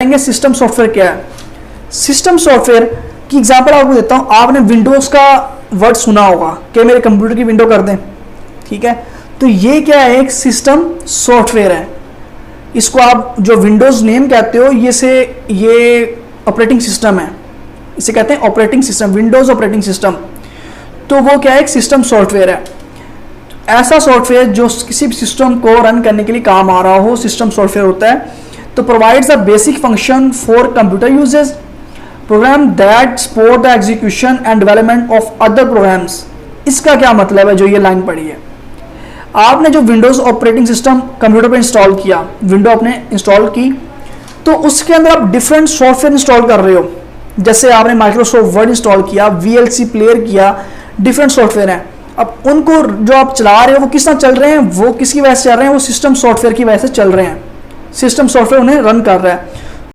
करेंगे system software क्या है। सिस्टम सॉफ्टवेयर की एग्जांपल आपको देता हूँ। आपने विंडोज़ का वर्ड सुना होगा कि मेरे कंप्यूटर की विंडो कर दें, ठीक है। तो ये क्या है, एक सिस्टम सॉफ्टवेयर है। इसको आप जो विंडोज़ नेम कहते हो, ये ऑपरेटिंग सिस्टम है, इसे कहते हैं operating system, Windows operating system. तो वो क्या है, एक सिस्टम सॉफ्टवेयर है। ऐसा सॉफ्टवेयर जो किसी भी सिस्टम को रन करने के लिए काम आ रहा हो, सिस्टम सॉफ्टवेयर होता है। तो provides a basic function for computer uses, program that support the execution and development of other programs. इसका क्या मतलब है, जो ये लाइन पढ़ी है, आपने जो विंडोज़ ऑपरेटिंग सिस्टम कंप्यूटर पर इंस्टॉल किया, विंडो आपने इंस्टॉल की, तो उसके अंदर आप डिफरेंट सॉफ्टवेयर इंस्टॉल कर रहे हो। जैसे आपने माइक्रोसॉफ्ट वर्ड इंस्टॉल किया, VLC प्लेयर किया, डिफरेंट सॉफ्टवेयर हैं। अब उनको जो आप चला रहे हो वो किस तरह चल रहे हैं, वो किसकी वजह से चल रहे हैं, वो सिस्टम सॉफ्टवेयर की वजह से चल रहे हैं। सिस्टम सॉफ्टवेयर उन्हें रन कर रहा है।